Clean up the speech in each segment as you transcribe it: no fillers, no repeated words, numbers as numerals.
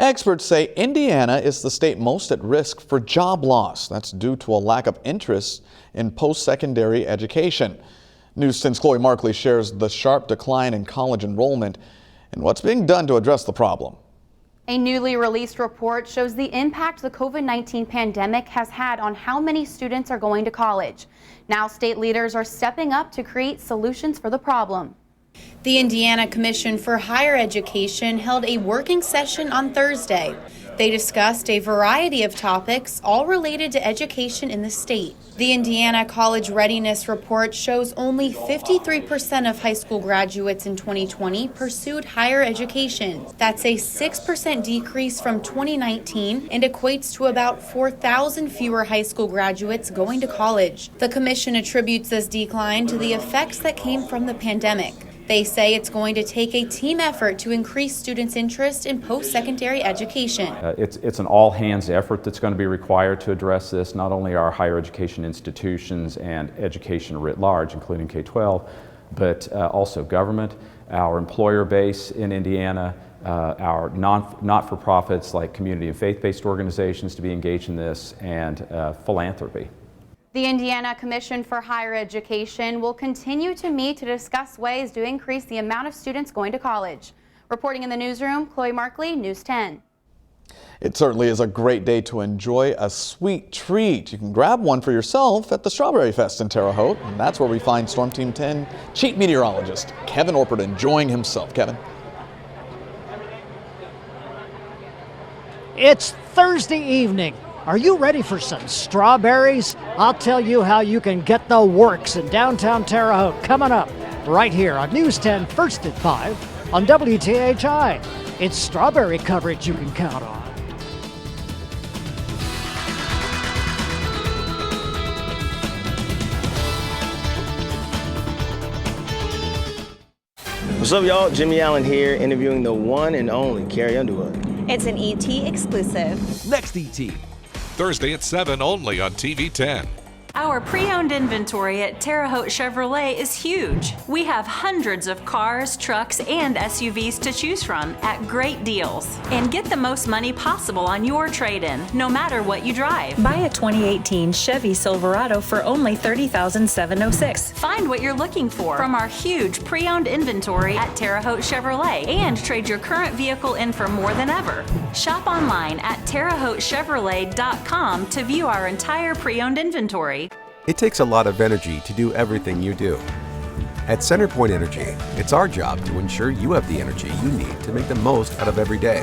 Experts say Indiana is the state most at risk for job loss. That's due to a lack of interest in post-secondary education. News 10's Chloe Markley shares the sharp decline in college enrollment and what's being done to address the problem. A newly released report shows the impact the COVID-19 pandemic has had on how many students are going to college. Now state leaders are stepping up to create solutions for the problem. The Indiana Commission for Higher Education held a working session on Thursday. They discussed a variety of topics, all related to education in the state. The Indiana College Readiness Report shows only 53% of high school graduates in 2020 pursued higher education. That's a 6% decrease from 2019 and equates to about 4,000 fewer high school graduates going to college. The commission attributes this decline to the effects that came from the pandemic. They say it's going to take a team effort to increase students' interest in post-secondary education. It's an all-hands effort that's going to be required to address this, not only our higher education institutions and education writ large, including K-12, but also government, our employer base in Indiana, our not-for-profits like community and faith-based organizations to be engaged in this, and philanthropy. The Indiana Commission for Higher Education will continue to meet to discuss ways to increase the amount of students going to college. Reporting in the newsroom, Chloe Markley, News 10. It certainly is a great day to enjoy a sweet treat. You can grab one for yourself at the Strawberry Fest in Terre Haute, and that's where we find Storm Team 10 chief meteorologist Kevin Orpert enjoying himself. Kevin. It's Thursday evening. Are you ready for some strawberries? I'll tell you how you can get the works in downtown Terre Haute coming up right here on News 10 First at 5 on WTHI. It's strawberry coverage you can count on. What's up, y'all? Jimmy Allen here, interviewing the one and only Carrie Underwood. It's an ET exclusive. Next ET. Thursday at 7 only on TV 10. Our pre-owned inventory at Terre Haute Chevrolet is huge. We have hundreds of cars, trucks, and SUVs to choose from at great deals. And get the most money possible on your trade-in, no matter what you drive. Buy a 2018 Chevy Silverado for only $30,706. Find what you're looking for from our huge pre-owned inventory at Terre Haute Chevrolet and trade your current vehicle in for more than ever. Shop online at TerreHautechevrolet.com to view our entire pre-owned inventory. It takes a lot of energy to do everything you do. At CenterPoint Energy, it's our job to ensure you have the energy you need to make the most out of every day,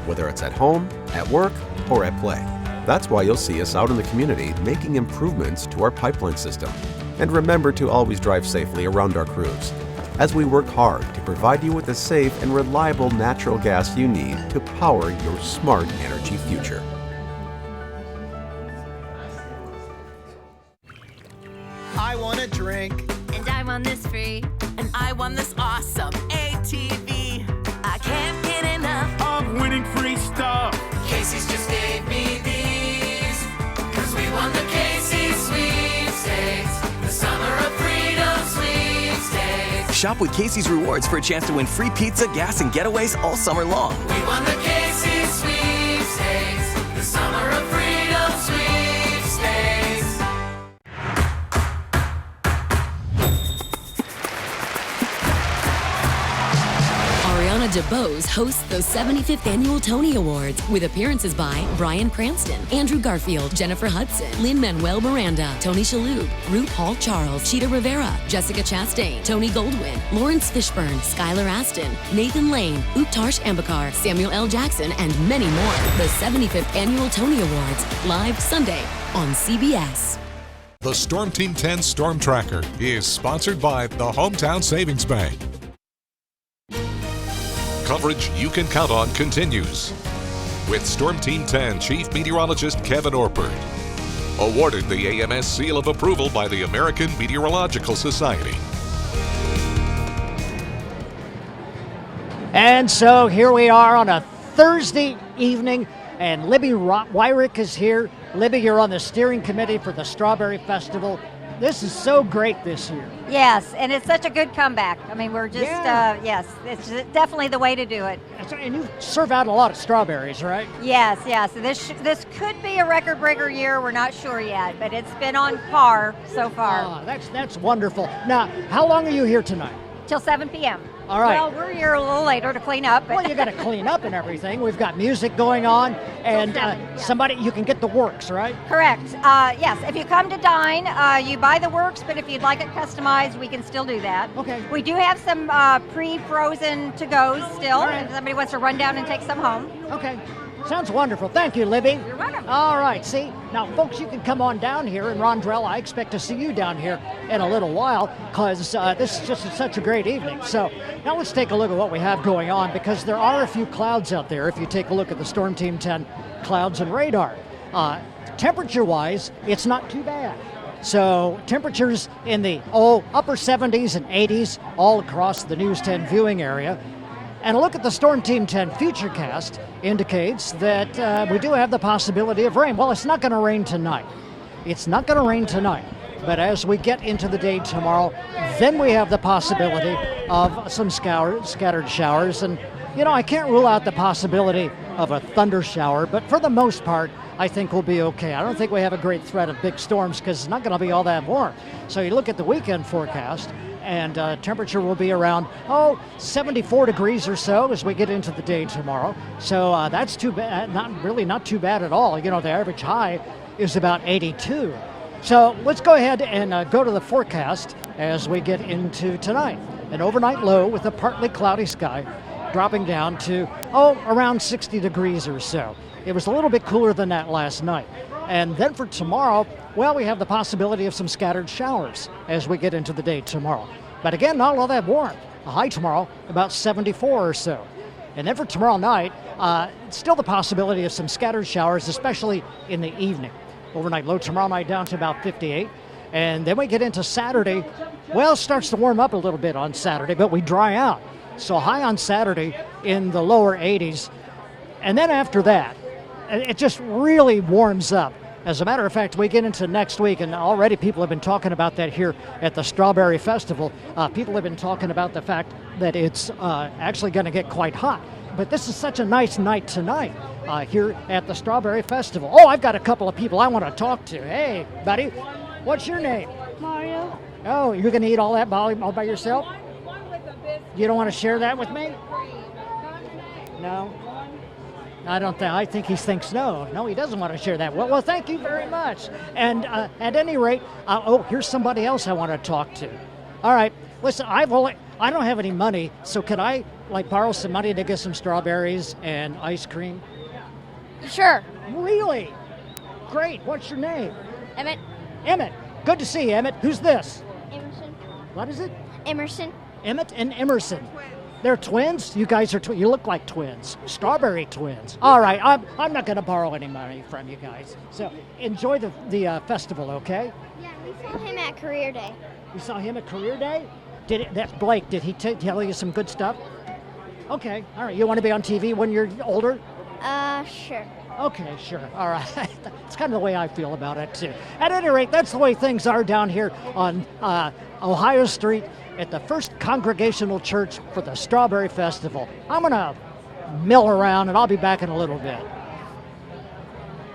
whether it's at home, at work, or at play. That's why you'll see us out in the community making improvements to our pipeline system. And remember to always drive safely around our crews, as we work hard to provide you with the safe and reliable natural gas you need to power your smart energy future. I want a drink. And I want this free. And I want this awesome ATV. I can't get enough of winning free stuff. Casey's just gave me these. Cause we won the Casey's sweepstakes. The summer of freedom sweepstakes. Shop with Casey's Rewards for a chance to win free pizza, gas, and getaways all summer long. We won the Casey's sweepstakes. The summer of freedom sweepstakes. DeBose hosts the 75th Annual Tony Awards with appearances by Bryan Cranston, Andrew Garfield, Jennifer Hudson, Lin-Manuel Miranda, Tony Shalhoub, RuPaul Charles, Cheetah Rivera, Jessica Chastain, Tony Goldwyn, Lawrence Fishburne, Skylar Astin, Nathan Lane, Uptarsh Ambikar, Samuel L. Jackson, and many more. The 75th Annual Tony Awards, live Sunday on CBS. The Storm Team 10 Storm Tracker is sponsored by the Hometown Savings Bank. Coverage you can count on continues with Storm Team 10 Chief Meteorologist Kevin Orpert, awarded the AMS Seal of Approval by the American Meteorological Society. And so here we are on a Thursday evening, and Libby Wyrick is here. Libby, you're on the steering committee for the Strawberry Festival. This is so great this year. Yes, and it's such a good comeback. I mean, we're just, yes, it's definitely the way to do it. And you serve out a lot of strawberries, right? Yes, yes. This could be a record breaker year. We're not sure yet, but it's been on par so far. That's wonderful. Now, how long are you here tonight? Till 7 p.m. All right. Well, we're here a little later to clean up. Well, you got to clean up and everything. We've got music going on, and somebody, you can get the works, right? Correct. Yes, if you come to dine, you buy the works, but if you'd like it customized, we can still do that. Okay. We do have some pre-frozen to-goes still, if somebody wants to run down and take some home. Okay. Sounds wonderful. Thank you, Libby. You're welcome. All right. See, now, folks, you can come on down here. And Rondrell, I expect to see you down here in a little while because this is just such a great evening. So now let's take a look at what we have going on because there are a few clouds out there if you take a look at the Storm Team 10 clouds and radar. Temperature-wise, it's not too bad. So temperatures in the upper 70s and 80s all across the News 10 viewing area. And a look at the Storm Team 10 Futurecast indicates that we do have the possibility of rain. Well, it's not going to rain tonight. It's not going to rain tonight. But as we get into the day tomorrow, then we have the possibility of some scattered showers. And, you know, I can't rule out the possibility of a thunder shower, but for the most part, I think we'll be okay. I don't think we have a great threat of big storms because it's not going to be all that warm. So you look at the weekend forecast, and temperature will be around 74 degrees or so as we get into the day tomorrow. So that's too bad, not too bad at all. You know, the average high is about 82. So let's go ahead and go to the forecast as we get into tonight. An overnight low with a partly cloudy sky, dropping down to around 60 degrees or so. It was a little bit cooler than that last night. And then for tomorrow, well, we have the possibility of some scattered showers as we get into the day tomorrow. But again, not all that warm. A high tomorrow, about 74 or so. And then for tomorrow night, still the possibility of some scattered showers, especially in the evening. Overnight low tomorrow night down to about 58. And then we get into Saturday. Well, it starts to warm up a little bit on Saturday, but we dry out. So high on Saturday in the lower 80s. And then after that, it just really warms up. As a matter of fact, we get into next week, and already people have been talking about that here at the Strawberry Festival. People have been talking about the fact that it's actually going to get quite hot. But this is such a nice night tonight here at the Strawberry Festival. Oh, I've got a couple of people I want to talk to. Hey, buddy, what's your name? Mario. Oh, you're going to eat all that all by yourself? You don't want to share that with me? No? I think he thinks no. No, he doesn't want to share that. Well, thank you very much. And at any rate, here's somebody else I want to talk to. All right, listen, I don't have any money, so could I borrow some money to get some strawberries and ice cream? Sure. Really? Great. What's your name? Emmett. Emmett. Good to see you, Emmett. Who's this? Emerson. What is it? Emerson. Emmett and Emerson. They're twins? You guys are you look like twins. Strawberry twins. All right, I'm not going to borrow any money from you guys. So enjoy the festival, okay? Yeah, we saw him at Career Day. You saw him at Career Day? That's Blake. Did he tell you some good stuff? Okay, all right. You want to be on TV when you're older? Sure. Okay, sure. All right. It's kind of the way I feel about it, too. At any rate, that's the way things are down here on Ohio Street at the First Congregational Church for the Strawberry Festival. I'm going to mill around, and I'll be back in a little bit.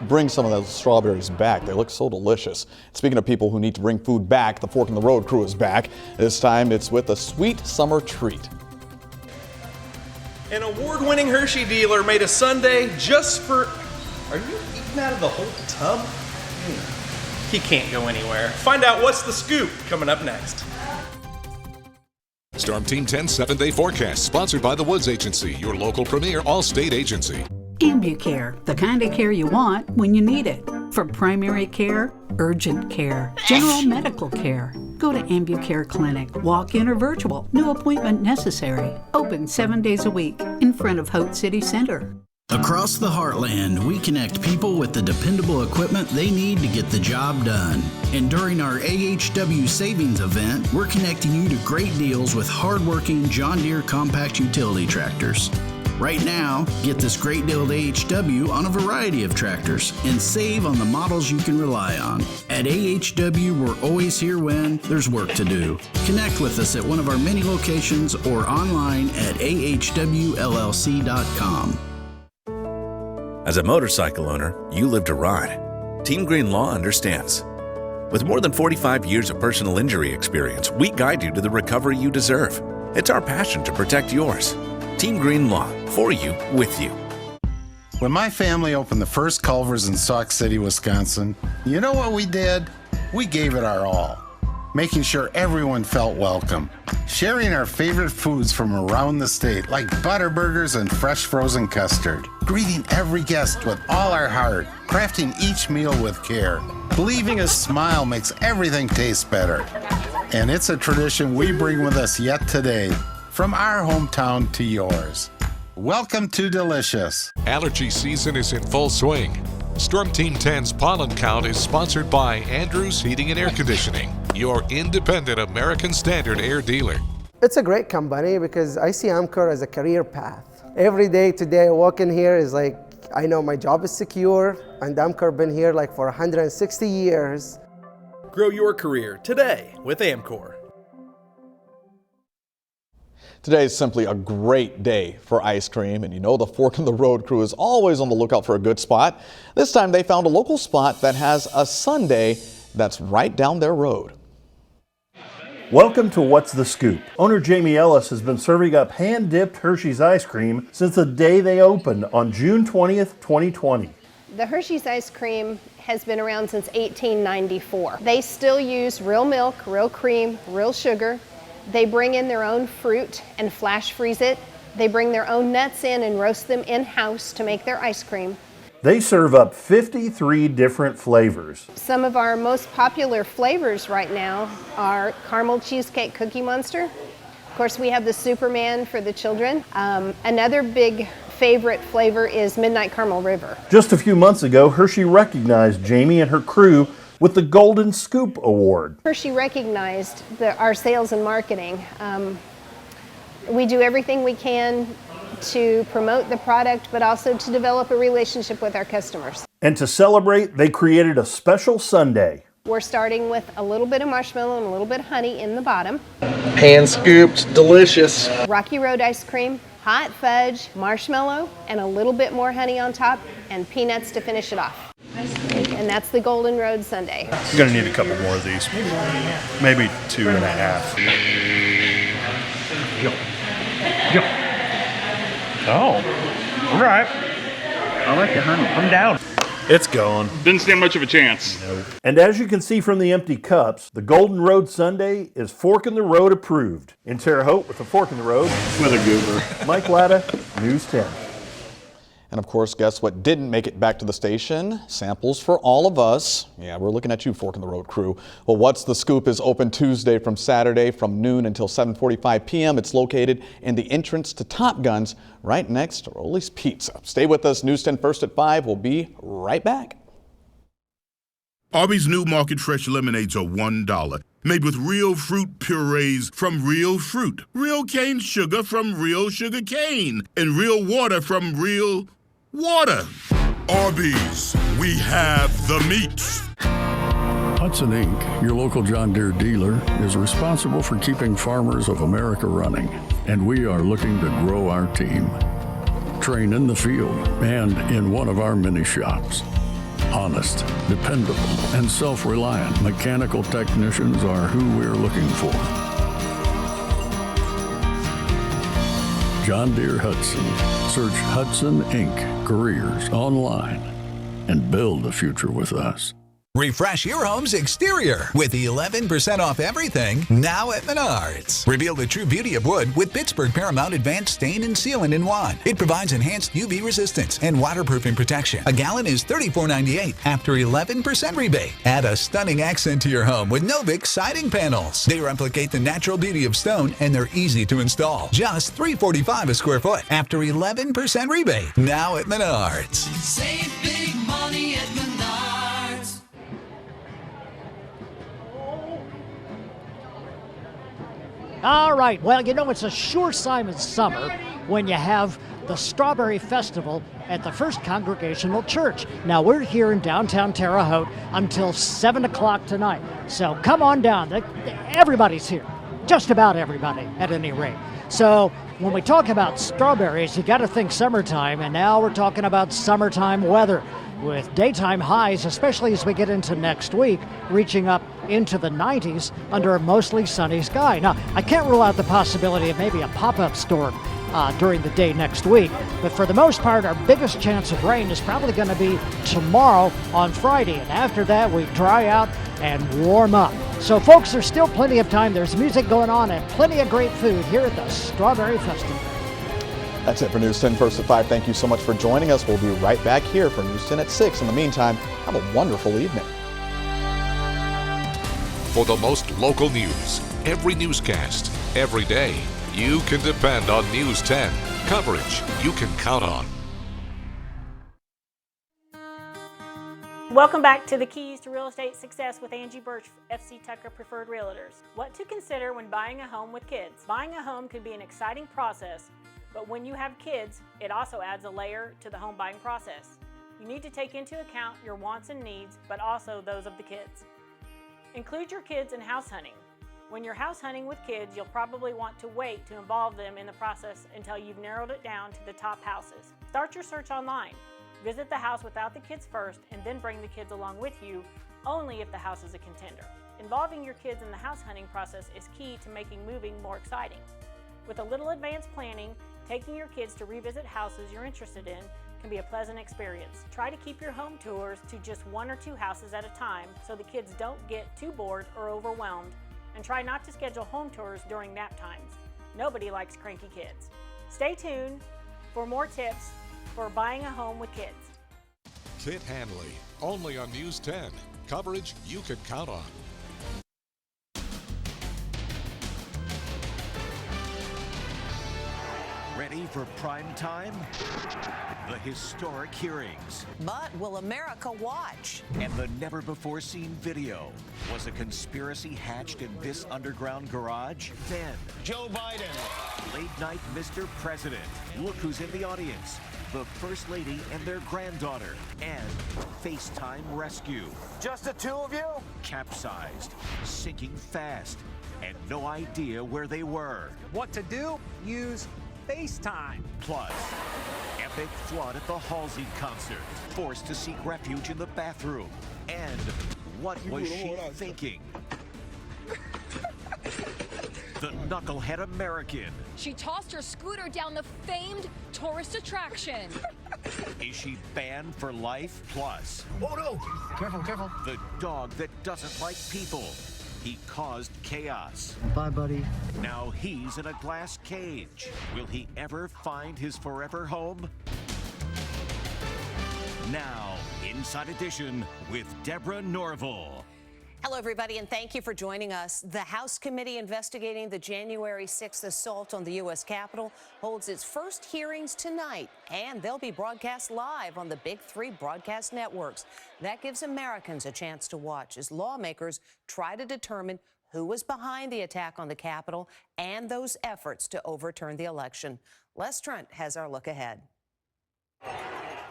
Bring some of those strawberries back. They look so delicious. Speaking of people who need to bring food back, the Fork in the Road crew is back. This time it's with a sweet summer treat. An award-winning Hershey dealer made a sundae just for... Are you eating out of the whole tub? He can't go anywhere. Find out what's the scoop coming up next. Storm Team 10 7-day forecast, sponsored by the Woods Agency, your local premier all-state agency. AmbuCare, the kind of care you want when you need it. For primary care, urgent care, general medical care. Go to AmbuCare Clinic, walk-in or virtual, no appointment necessary. Open 7 days a week in front of Haute City Center. Across the heartland, we connect people with the dependable equipment they need to get the job done. And during our AHW Savings event, we're connecting you to great deals with hardworking John Deere compact utility tractors. Right now, get this great deal at AHW on a variety of tractors and save on the models you can rely on. At AHW, we're always here when there's work to do. Connect with us at one of our many locations or online at ahwllc.com. As a motorcycle owner, you live to ride. Team Green Law understands. With more than 45 years of personal injury experience, we guide you to the recovery you deserve. It's our passion to protect yours. Team Green Law, for you, with you. When my family opened the first Culver's in Sauk City, Wisconsin, you know what we did? We gave it our all, making sure everyone felt welcome, sharing our favorite foods from around the state, like Butterburgers and fresh frozen custard, greeting every guest with all our heart, crafting each meal with care, believing a smile makes everything taste better. And it's a tradition we bring with us yet today, from our hometown to yours. Welcome to Delicious. Allergy season is in full swing. Storm Team 10's pollen count is sponsored by Andrews Heating and Air Conditioning, your independent American Standard air dealer. It's a great company because I see Amcor as a career path. Every day today I walk in here is like, I know my job is secure, and Amcor been here like for 160 years. Grow your career today with Amcor. Today is simply a great day for ice cream, and you know the Fork in the Road crew is always on the lookout for a good spot. This time they found a local spot that has a sundae that's right down their road. Welcome to What's the Scoop. Owner Jamie Ellis has been serving up hand-dipped Hershey's ice cream since the day they opened on June 20th, 2020. The Hershey's ice cream has been around since 1894. They still use real milk, real cream, real sugar. They bring in their own fruit and flash freeze it. They bring their own nuts in and roast them in-house to make their ice cream. They serve up 53 different flavors. Some of our most popular flavors right now are caramel cheesecake cookie monster. Of course, we have the Superman for the children. Another big favorite flavor is Midnight Caramel River. Just a few months ago, Hershey recognized Jamie and her crew with the Golden Scoop Award. Hershey recognized our sales and marketing. We do everything we can to promote the product, but also to develop a relationship with our customers. And to celebrate, they created a special sundae. We're starting with a little bit of marshmallow and a little bit of honey in the bottom. Hand scooped, delicious. Rocky Road ice cream, hot fudge, marshmallow, and a little bit more honey on top, and peanuts to finish it off. And that's the Golden Road Sundae. You're gonna need a couple more of these. Maybe 2.5. Oh, all right. I like the honey. I'm down. It's going. Didn't stand much of a chance. Nope. And as you can see from the empty cups, the Golden Road Sundae is Fork in the Road approved. In Terre Haute with the Fork in the Road, With a goober. Mike Latta, News 10. And of course, guess what didn't make it back to the station? Samples for all of us. Yeah, we're looking at you, Fork in the Road crew. Well, What's the Scoop is open Tuesday from Saturday from noon until 7:45 p.m. It's located in the entrance to Top Guns right next to Rolly's Pizza. Stay with us. News 10 First at 5. We'll be right back. Arby's new Market Fresh lemonades are $1. Made with real fruit purees from real fruit, real cane sugar from real sugar cane, and real water from real water. Arby's, we have the meats. Hudson Inc., your local John Deere dealer, is responsible for keeping farmers of America running, and we are looking to grow our team. Train in the field and in one of our mini shops. Honest, dependable, and self-reliant mechanical technicians are who we're looking for. John Deere Hudson. Search Hudson Inc. Careers online and build a future with us. Refresh your home's exterior with 11% off everything now at Menards. Reveal the true beauty of wood with Pittsburgh Paramount Advanced Stain and Sealant in one. It provides enhanced UV resistance and waterproofing protection. A gallon is $34.98 after 11% rebate. Add a stunning accent to your home with Novik siding panels. They replicate the natural beauty of stone and they're easy to install. Just $345 a square foot after 11% rebate. Now at Menards. Save big money at Menards. All right, well, you know, it's a sure sign of summer when you have the Strawberry Festival at the First Congregational Church. Now, we're here in downtown Terre Haute until 7 o'clock tonight. So come on down. Everybody's here. Just about everybody, at any rate. So when we talk about strawberries, you got to think summertime, and now we're talking about summertime weather with daytime highs, especially as we get into next week, reaching up into the 90s under a mostly sunny sky. Now, I can't rule out the possibility of maybe a pop-up storm during the day next week, but for the most part, our biggest chance of rain is probably going to be tomorrow on Friday, and after that, we dry out and warm up. So, folks, there's still plenty of time. There's music going on and plenty of great food here at the Strawberry Festival. That's it for News 10 First at 5. Thank you so much for joining us. We'll be right back here for News 10 at 6. In the meantime, have a wonderful evening. For the most local news, every newscast, every day, you can depend on News 10. Coverage you can count on. Welcome back to the Keys to Real Estate Success with Angie Birch, FC Tucker Preferred Realtors. What to consider when buying a home with kids. Buying a home can be an exciting process, but when you have kids, it also adds a layer to the home buying process. You need to take into account your wants and needs, but also those of the kids. Include your kids in house hunting. When you're house hunting with kids, you'll probably want to wait to involve them in the process until you've narrowed it down to the top houses. Start your search online. Visit the house without the kids first and then bring the kids along with you, only if the house is a contender. Involving your kids in the house hunting process is key to making moving more exciting. With a little advanced planning, taking your kids to revisit houses you're interested in can be a pleasant experience. Try to keep your home tours to just 1 or 2 houses at a time so the kids don't get too bored or overwhelmed, and try not to schedule home tours during nap times. Nobody likes cranky kids. Stay tuned for more tips for buying a home with kids. Kit Hanley, only on News 10. Coverage you can count on. Ready for prime time? The historic hearings. But will America watch? And the never-before-seen video. Was a conspiracy hatched in this underground garage? Then, Joe Biden. Late night Mr. President. Look who's in the audience. The First Lady and their granddaughter. And FaceTime rescue. Just the two of you? Capsized, sinking fast, and no idea where they were. What to do? Use FaceTime. Plus, epic flood at the Halsey concert. Forced to seek refuge in the bathroom. And what was she thinking? The knucklehead American. She tossed her scooter down the famed tourist attraction. Is she banned for life? Plus, oh no! Careful, careful. The dog that doesn't like people. He caused chaos. Bye, buddy. Now he's in a glass cage. Will he ever find his forever home? Now, Inside Edition with Deborah Norville. Hello, everybody, and thank you for joining us. The House committee investigating the January 6th assault on the U.S. Capitol holds its first hearings tonight, and they'll be broadcast live on the Big Three broadcast networks. That gives Americans a chance to watch as lawmakers try to determine who was behind the attack on the Capitol and those efforts to overturn the election. Les Trent has our look ahead.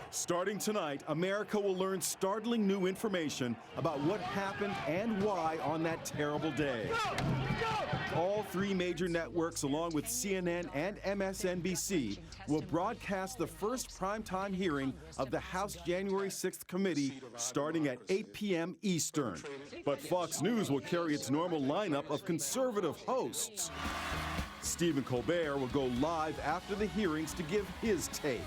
Starting tonight, America will learn startling new information about what happened and why on that terrible day. All 3 major networks, along with CNN and MSNBC, will broadcast the first primetime hearing of the House January 6th committee starting at 8 p.m. Eastern. But Fox News will carry its normal lineup of conservative hosts. Stephen Colbert will go live after the hearings to give his take.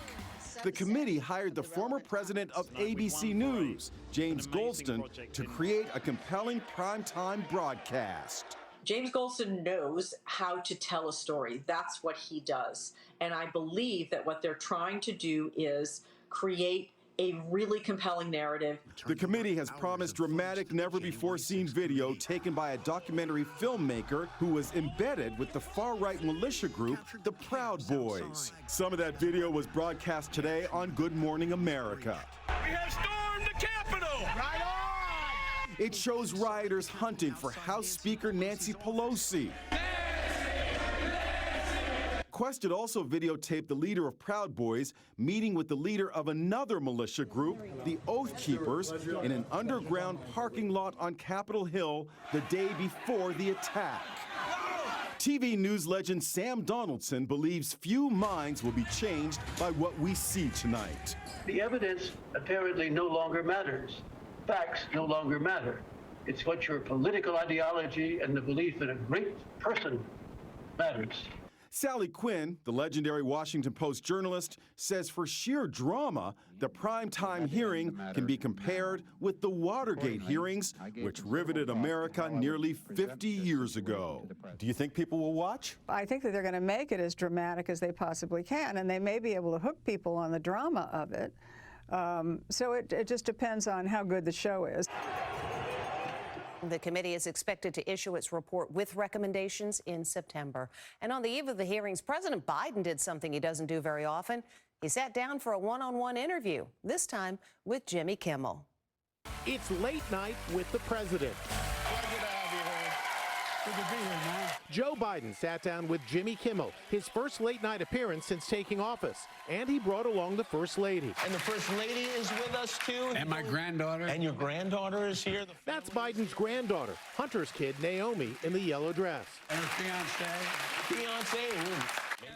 The committee hired the former president of ABC News, James Goldston, to create a compelling primetime broadcast. James Goldston knows how to tell a story. That's what he does. And I believe that what they're trying to do is create a really compelling narrative. The committee has promised dramatic, never-before-seen video taken by a documentary filmmaker who was embedded with the far-right militia group, the Proud Boys. Some of that video was broadcast today on Good Morning America. We have stormed the Capitol! Right on! It shows rioters hunting for House Speaker Nancy Pelosi. Requested also videotaped the leader of Proud Boys meeting with the leader of another militia group, the Oath Keepers, in an underground parking lot on Capitol Hill the day before the attack. TV news legend Sam Donaldson believes few minds will be changed by what we see tonight. The evidence apparently no longer matters. Facts no longer matter. It's what your political ideology and the belief in a great person matters. Sally Quinn, the legendary Washington Post journalist, says for sheer drama, the primetime hearing can be compared with the Watergate hearings, which riveted America nearly 50 years ago. Do you think people will watch? I think that they're going to make it as dramatic as they possibly can, and they may be able to hook people on the drama of it. So it just depends on how good the show is. The committee is expected to issue its report with recommendations in September. And on the eve of the hearings, President Biden did something he doesn't do very often. He sat down for a one-on-one interview, this time with Jimmy Kimmel. It's late night with the president. Good to be here, man. Joe Biden sat down with Jimmy Kimmel, his first late night appearance since taking office, and he brought along the First Lady. And the First Lady is with us, too. And my granddaughter. And your granddaughter is here. That's Biden's granddaughter, Hunter's kid, Naomi, in the yellow dress. And her fiancé.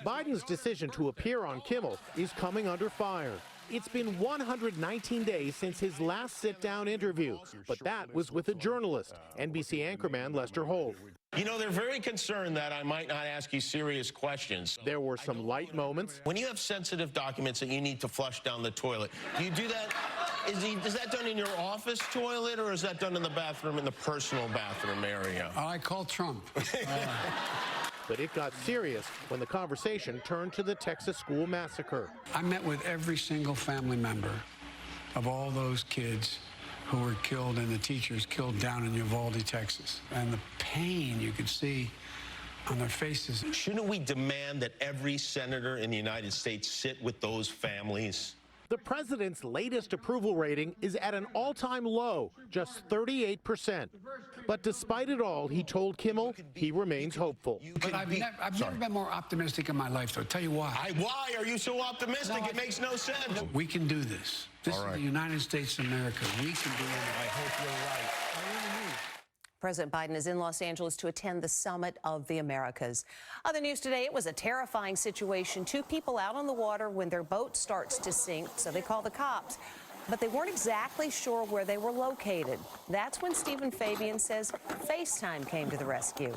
Biden's decision to appear on Kimmel is coming under fire. It's been 119 days since his last sit-down interview, but that was with a journalist, NBC anchorman Lester Holt. You know, they're very concerned that I might not ask you serious questions. There were some light moments. When you have sensitive documents that you need to flush down the toilet, do you do that? Is that done in your office toilet, or is that done in the bathroom, in the personal bathroom area? I call Trump. But it got serious when the conversation turned to the Texas school massacre. I met with every single family member of all those kids who were killed and the teachers killed down in Uvalde, Texas. And the pain you could see on their faces. Shouldn't we demand that every senator in the United States sit with those families? The president's latest approval rating is at an all-time low, just 38%. But despite it all, he told Kimmel he remains hopeful. But I've never been more optimistic in my life, though. I'll tell you why. Why are you so optimistic? It makes no sense. We can do this. This is the United States of America. We can do it. I hope you're right. President Biden is in Los Angeles to attend the Summit of the Americas. Other news today, it was a terrifying situation. Two people out on the water when their boat starts to sink, so they call the cops. But they weren't exactly sure where they were located. That's when Stephen Fabian says FaceTime came to the rescue.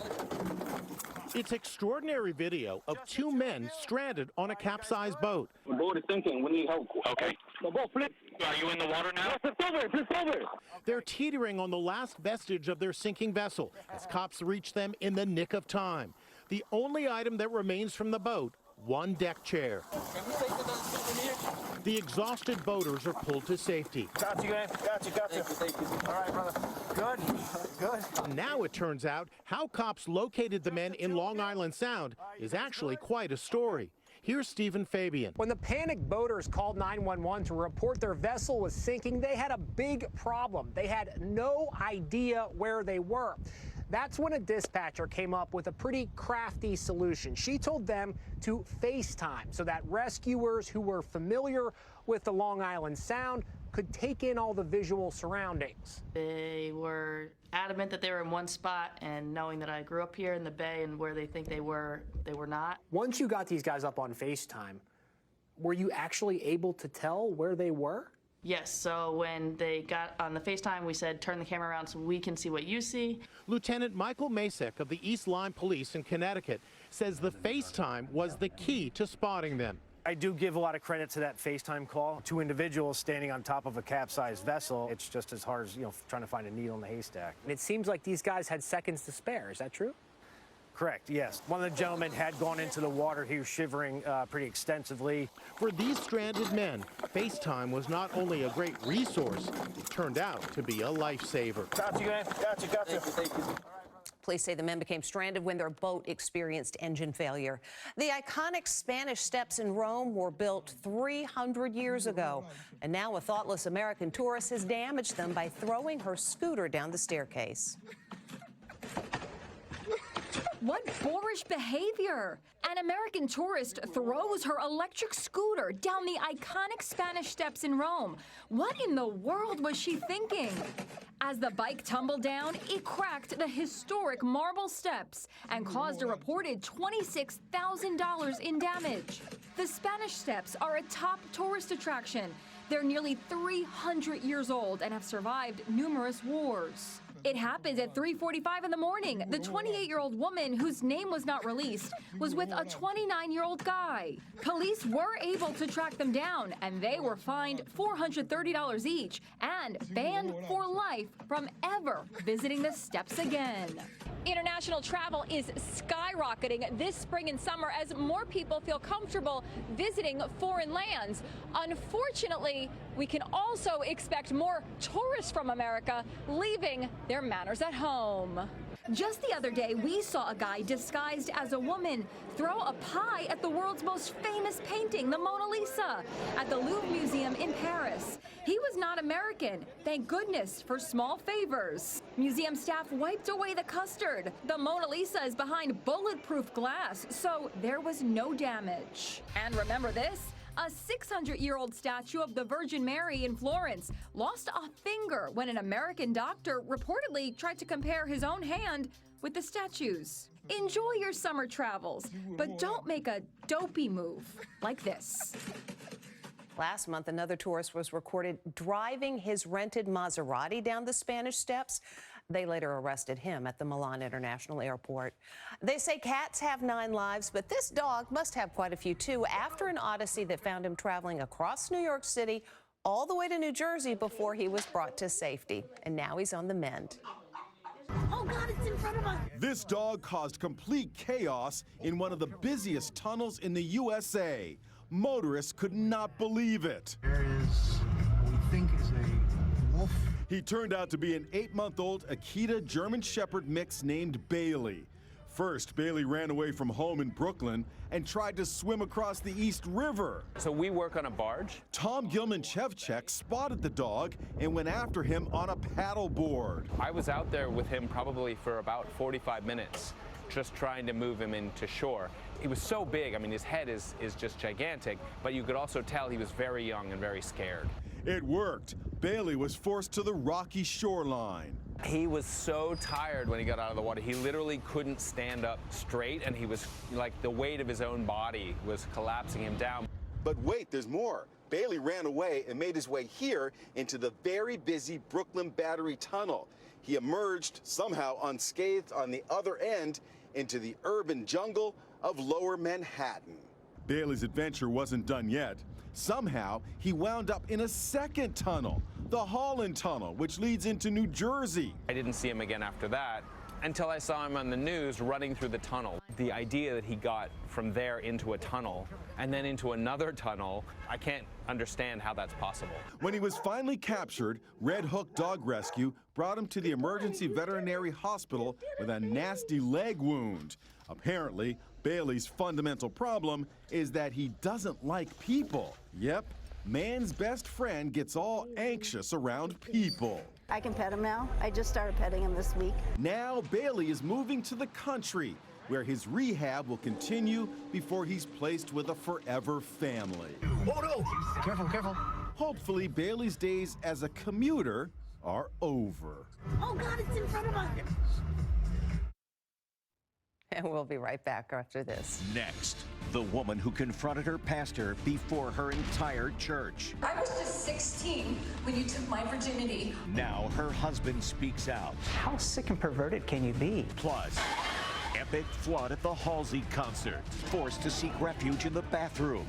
It's extraordinary video of two men stranded on a capsized boat. The boat is sinking. We need help. Okay. The boat flipped. Are you in the water now? Yes, it's over. They're teetering on the last vestige of their sinking vessel as cops reach them in the nick of time. The only item that remains from the boat, one deck chair. The exhausted boaters are pulled to safety. Got you, guys. Got you. Thank you. All right, brother. Good. Now it turns out how cops located the men in Long Island Sound is actually quite a story. Here's Stephen Fabian. When the panicked boaters called 911 to report their vessel was sinking, they had a big problem. They had no idea where they were. That's when a dispatcher came up with a pretty crafty solution. She told them to FaceTime so that rescuers who were familiar with the Long Island Sound could take in all the visual surroundings. They were adamant that they were in one spot, and knowing that I grew up here in the Bay and where they think they were not. Once you got these guys up on FaceTime, were you actually able to tell where they were? Yes, so when they got on the FaceTime, we said, turn the camera around so we can see what you see. Lieutenant Michael Masek of the East Lyme Police in Connecticut says the FaceTime was the key to spotting them. I do give a lot of credit to that FaceTime call. Two individuals standing on top of a capsized vessel. It's just as hard as, trying to find a needle in the haystack. And it seems like these guys had seconds to spare. Is that true? Correct, yes. One of the gentlemen had gone into the water. He was shivering pretty extensively. For these stranded men, FaceTime was not only a great resource, it turned out to be a lifesaver. Got you, guys. Got you. Thank you. Police say the men became stranded when their boat experienced engine failure. The iconic Spanish steps in Rome were built 300 years ago, and now a thoughtless American tourist has damaged them by throwing her scooter down the staircase. What boorish behavior! An American tourist throws her electric scooter down the iconic Spanish Steps in Rome. What in the world was she thinking? As the bike tumbled down, it cracked the historic marble steps and caused a reported $26,000 in damage. The Spanish Steps are a top tourist attraction. They're nearly 300 years old and have survived numerous wars. It happened at 3:45 in the morning. The 28-year-old woman, whose name was not released, was with a 29-year-old guy. Police were able to track them down, and they were fined $430 each and banned for life from ever visiting the steps again. International travel is skyrocketing this spring and summer as more people feel comfortable visiting foreign lands. Unfortunately, we can also expect more tourists from America leaving their manners at home. Just the other day, we saw a guy disguised as a woman throw a pie at the world's most famous painting, the Mona Lisa, at the Louvre Museum in Paris. He was not American. Thank goodness for small favors. Museum staff wiped away the custard. The Mona Lisa is behind bulletproof glass, so there was no damage. And remember this? A 600-year-old statue of the Virgin Mary in Florence lost a finger when an American doctor reportedly tried to compare his own hand with the statue's. Enjoy your summer travels, but don't make a dopey move like this. Last month, another tourist was recorded driving his rented Maserati down the Spanish Steps. They later arrested him at the Milan International Airport. They say cats have 9 lives, but this dog must have quite a few too, after an odyssey that found him traveling across New York City all the way to New Jersey before he was brought to safety. And now he's on the mend. Oh God, it's in front of us. This dog caused complete chaos in one of the busiest tunnels in the USA. Motorists could not believe it. There is what we think is a wolf. He turned out to be an 8-month-old Akita German Shepherd mix named Bailey. First, Bailey ran away from home in Brooklyn and tried to swim across the East River. So we work on a barge. Tom Gilman-Chevchek spotted the dog and went after him on a paddleboard. I was out there with him probably for about 45 minutes, just trying to move him into shore. He was so big, I mean, his head is just gigantic, but you could also tell he was very young and very scared. It worked. Bailey was forced to the rocky shoreline. He was so tired when he got out of the water. He literally couldn't stand up straight, and he was like the weight of his own body was collapsing him down. But wait, there's more. Bailey ran away and made his way here into the very busy Brooklyn Battery Tunnel. He emerged somehow unscathed on the other end into the urban jungle of Lower Manhattan. Bailey's adventure wasn't done yet. Somehow, he wound up in a second tunnel, the Holland Tunnel, which leads into New Jersey. I didn't see him again after that until I saw him on the news running through the tunnel. The idea that he got from there into a tunnel and then into another tunnel, I can't understand how that's possible. When he was finally captured, Red Hook Dog Rescue brought him to the emergency veterinary hospital with a nasty leg wound. Apparently, Bailey's fundamental problem is that he doesn't like people. Yep, man's best friend gets all anxious around people. I can pet him now. I just started petting him this week. Now Bailey is moving to the country, where his rehab will continue before he's placed with a forever family. Oh no! Careful, careful. Hopefully, Bailey's days as a commuter are over. Oh God, it's in front of us. And we'll be right back after this. Next, the woman who confronted her pastor before her entire church. I was just 16 when you took my virginity. Now her husband speaks out. How sick and perverted can you be? Plus, epic flood at the Halsey concert. Forced to seek refuge in the bathroom.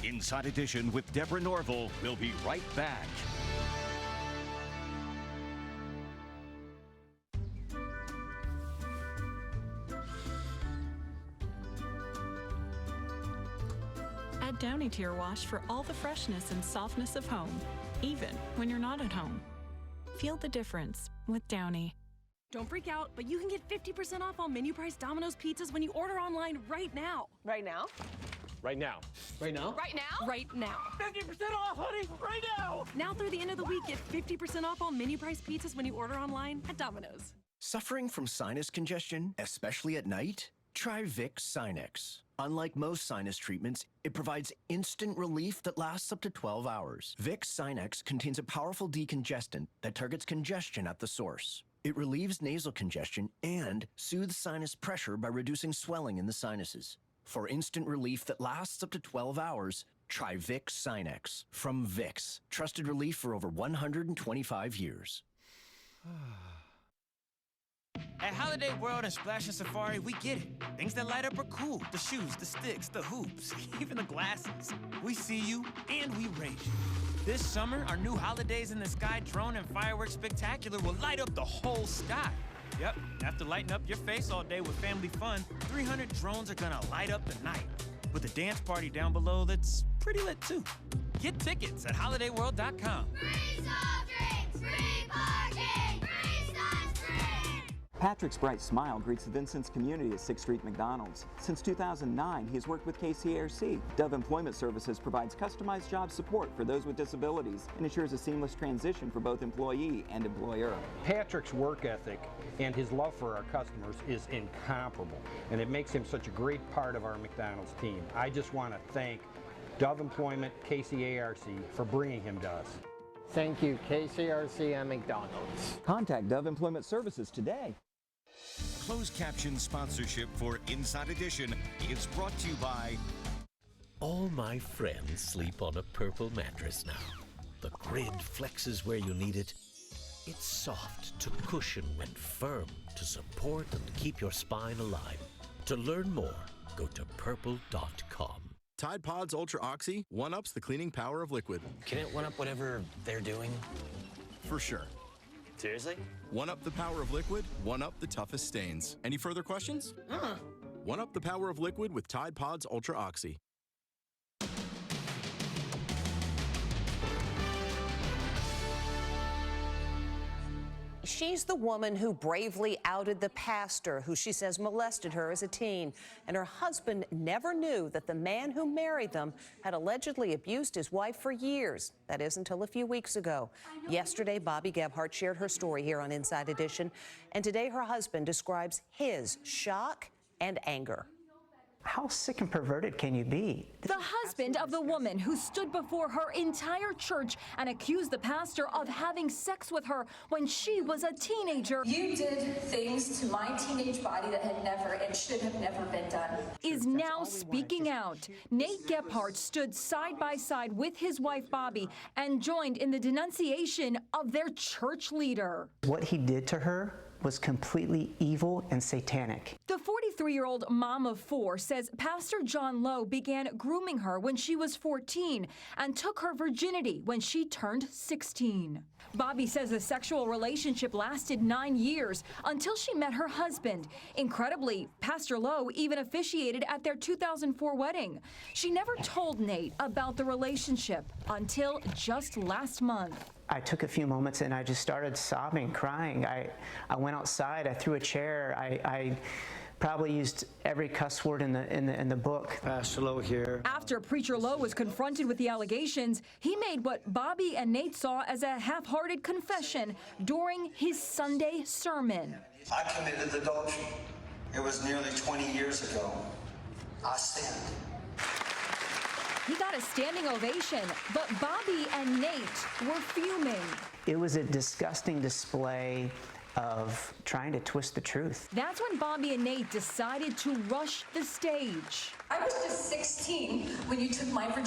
Inside Edition with Deborah Norville. We'll be right back. Add Downy to your wash for all the freshness and softness of home, even when you're not at home. Feel the difference with Downy. Don't freak out, but you can get 50% off all menu price Domino's pizzas when you order online right now. Right now? Right now. Right now? Right now? Right now. 50% off, honey, right now. Now through the end of the week, get 50% off all menu price pizzas when you order online at Domino's. Suffering from sinus congestion, especially at night? Try Vicks Sinex. Unlike most sinus treatments, it provides instant relief that lasts up to 12 hours. Vicks Sinex contains a powerful decongestant that targets congestion at the source. It relieves nasal congestion and soothes sinus pressure by reducing swelling in the sinuses. For instant relief that lasts up to 12 hours, try Vicks Sinex. From Vicks, trusted relief for over 125 years. At Holiday World and Splash and Safari, we get it. Things that light up are cool. The shoes, the sticks, the hoops, even the glasses. We see you and we raise you. This summer, our new Holidays in the Sky drone and fireworks spectacular will light up the whole sky. Yep, after lighting up your face all day with family fun, 300 drones are gonna light up the night. With a dance party down below that's pretty lit too. Get tickets at holidayworld.com. Free soft drinks, free parking, free sunscreen. Patrick's bright smile greets the Vincent's community at 6th Street McDonald's. Since 2009, he has worked with KCARC. Dove Employment Services provides customized job support for those with disabilities and ensures a seamless transition for both employee and employer. Patrick's work ethic and his love for our customers is incomparable, and it makes him such a great part of our McDonald's team. I just want to thank Dove Employment, KCARC, for bringing him to us. Thank you, KCRC and McDonald's. Contact Dove Employment Services today. Closed caption sponsorship for Inside Edition is brought to you by... All my friends sleep on a Purple mattress now. The grid flexes where you need it. It's soft to cushion when firm to support and keep your spine alive. To learn more, go to purple.com. Tide Pods Ultra Oxy one-ups the cleaning power of liquid. Can it one-up whatever they're doing? For sure. Seriously? One-up the power of liquid, one-up the toughest stains. Any further questions? One-up the power of liquid with Tide Pods Ultra Oxy. She's the woman who bravely outed the pastor who she says molested her as a teen. And her husband never knew that the man who married them had allegedly abused his wife for years. That is until a few weeks ago. Yesterday, Bobby Gebhardt shared her story here on Inside Edition. And today, her husband describes his shock and anger. How sick and perverted can you be? The husband of the woman who stood before her entire church and accused the pastor of having sex with her when she was a teenager. You did things to my teenage body that had never and should have never been done. Is now speaking out. Nate Gebhardt stood side by side with his wife Bobby and joined in the denunciation of their church leader. What he did to her was completely evil and satanic. The 43-year-old mom of 4 says Pastor John Lowe began grooming her when she was 14 and took her virginity when she turned 16. Bobby says the sexual relationship lasted 9 years until she met her husband. Incredibly, Pastor Lowe even officiated at their 2004 wedding. She never told Nate about the relationship until just last month. I took a few moments and I just started sobbing, crying. I went outside, I threw a chair, I probably used every cuss word in the book. Pastor Lowe here. After Preacher Lowe was confronted with the allegations, he made what Bobby and Nate saw as a half-hearted confession during his Sunday sermon. I committed adultery. It was nearly 20 years ago. I sinned. He got a standing ovation, but Bobby and Nate were fuming. It was a disgusting display of trying to twist the truth. That's when Bobby and Nate decided to rush the stage. I was just 16 when you took my virginity.